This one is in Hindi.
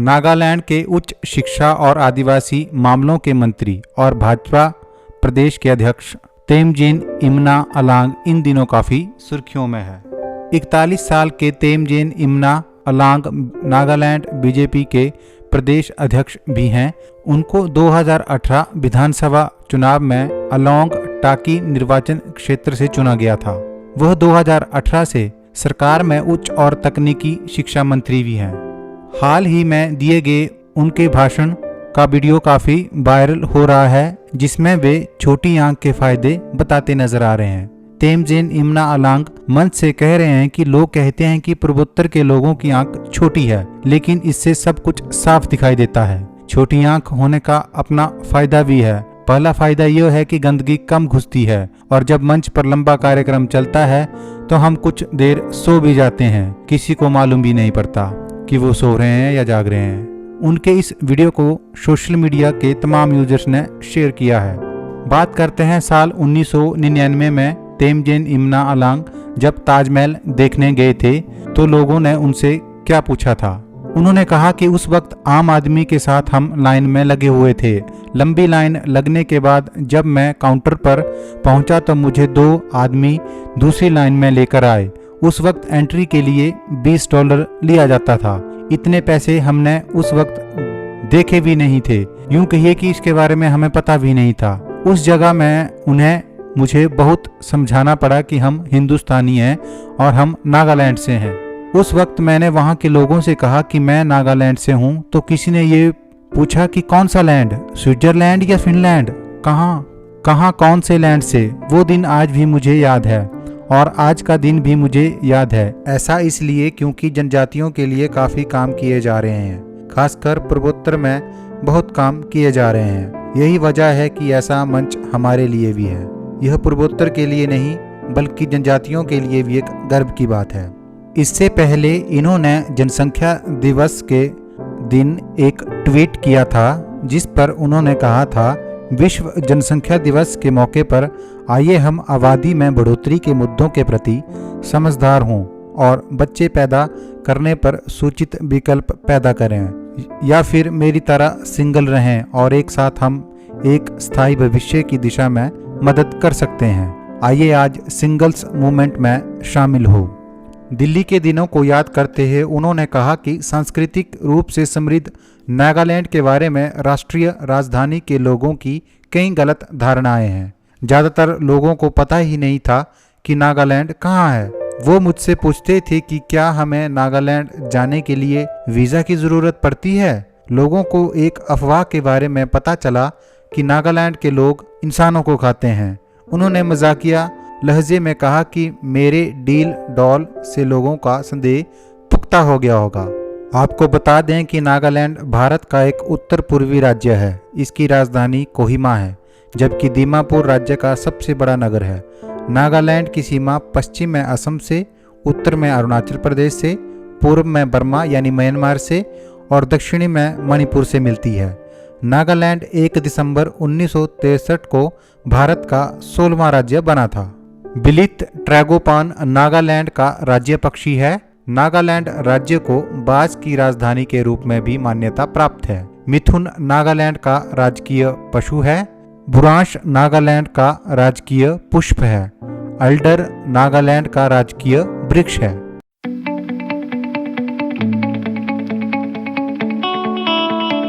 नागालैंड के उच्च शिक्षा और आदिवासी मामलों के मंत्री और भाजपा प्रदेश के अध्यक्ष तेमजिन इमना अलांग इन दिनों काफ़ी सुर्खियों में है। 41 साल के तेमजिन इमना अलांग नागालैंड बीजेपी के प्रदेश अध्यक्ष भी हैं। उनको 2018 विधानसभा चुनाव में अलोंग टाकी निर्वाचन क्षेत्र से चुना गया था। वह 2018 से सरकार में उच्च और तकनीकी शिक्षा मंत्री भी हैं। हाल ही में दिए गए उनके भाषण का वीडियो काफ़ी वायरल हो रहा है, जिसमें वे छोटी आंख के फायदे बताते नजर आ रहे हैं। तेमजिन इमना अलांग मंच से कह रहे हैं कि लोग कहते हैं कि पूर्वोत्तर के लोगों की आंख छोटी है, लेकिन इससे सब कुछ साफ दिखाई देता है। छोटी आंख होने का अपना फायदा भी है। पहला फायदा यह है कि गंदगी कम घुसती है और जब मंच पर लंबा कार्यक्रम चलता है तो हम कुछ देर सो भी जाते हैं, किसी को मालूम भी नहीं पड़ता कि वो सो रहे हैं या जाग रहे हैं। उनके इस वीडियो को सोशल मीडिया के तमाम यूजर्स ने शेयर किया है। बात करते हैं साल 1999 में तेमजिन इमना अलांग जब ताजमहल देखने गए थे तो लोगों ने उनसे क्या पूछा था। उन्होंने कहा कि उस वक्त आम आदमी के साथ हम लाइन में लगे हुए थे। लंबी लाइन लगने के बाद जब मैं काउंटर पर पहुंचा तो मुझे 2 आदमी दूसरी लाइन में लेकर आए। उस वक्त एंट्री के लिए $20 लिया जाता था। इतने पैसे हमने उस वक्त देखे भी नहीं थे। यूं कहिए कि इसके बारे में हमें पता भी नहीं था। उस जगह में मुझे बहुत समझाना पड़ा कि हम हिंदुस्तानी हैं और हम नागालैंड से हैं। उस वक्त मैंने वहाँ के लोगों से कहा कि मैं नागालैंड से हूँ तो किसी ने ये पूछा कि कौन सा लैंड, स्विट्जरलैंड या फिनलैंड, कहाँ कौन से लैंड से। वो दिन आज भी मुझे याद है और आज का दिन भी मुझे याद है। ऐसा इसलिए क्योंकि जनजातियों के लिए काफ़ी काम किए जा रहे हैं, खासकर पूर्वोत्तर में बहुत काम किए जा रहे हैं। यही वजह है कि ऐसा मंच हमारे लिए भी है। यह पूर्वोत्तर के लिए नहीं बल्कि जनजातियों के लिए भी एक गर्व की बात है। इससे पहले इन्होंने जनसंख्या दिवस के दिन एक ट्वीट किया था जिस पर उन्होंने कहा था, विश्व जनसंख्या दिवस के मौके पर आइए हम आबादी में बढ़ोतरी के मुद्दों के प्रति समझदार हों और बच्चे पैदा करने पर सूचित विकल्प पैदा करें, या फिर मेरी तरह सिंगल रहें और एक साथ हम एक स्थायी भविष्य की दिशा में मदद कर सकते हैं। आइए आज सिंगल्स मूवमेंट में शामिल हो। दिल्ली के दिनों को याद करते हुए उन्होंने कहा कि सांस्कृतिक रूप से समृद्ध नागालैंड के बारे में राष्ट्रीय राजधानी के लोगों की कई गलत धारणाएं हैं। ज़्यादातर लोगों को पता ही नहीं था कि नागालैंड कहाँ है। वो मुझसे पूछते थे कि क्या हमें नागालैंड जाने के लिए वीज़ा की ज़रूरत पड़ती है। लोगों को एक अफवाह के बारे में पता चला कि नागालैंड के लोग इंसानों को खाते हैं। उन्होंने मजाकिया लहजे में कहा कि मेरे डील डॉल से लोगों का संदेह पुख्ता हो गया होगा। आपको बता दें कि नागालैंड भारत का एक उत्तर पूर्वी राज्य है। इसकी राजधानी कोहिमा है, जबकि दीमापुर राज्य का सबसे बड़ा नगर है। नागालैंड की सीमा पश्चिम में असम से, उत्तर में अरुणाचल प्रदेश से, पूर्व में बर्मा यानी म्यांमार से और दक्षिणी में मणिपुर से मिलती है। नागालैंड 1 दिसंबर 1963 को भारत का 16वां राज्य बना था। बिलित ट्रैगोपान नागालैंड का राज्य पक्षी है। नागालैंड राज्य को बाज की राजधानी के रूप में भी मान्यता प्राप्त है। मिथुन नागालैंड का राजकीय पशु है। बुरांश नागालैंड का राजकीय पुष्प है। अल्डर नागालैंड का राजकीय वृक्ष है।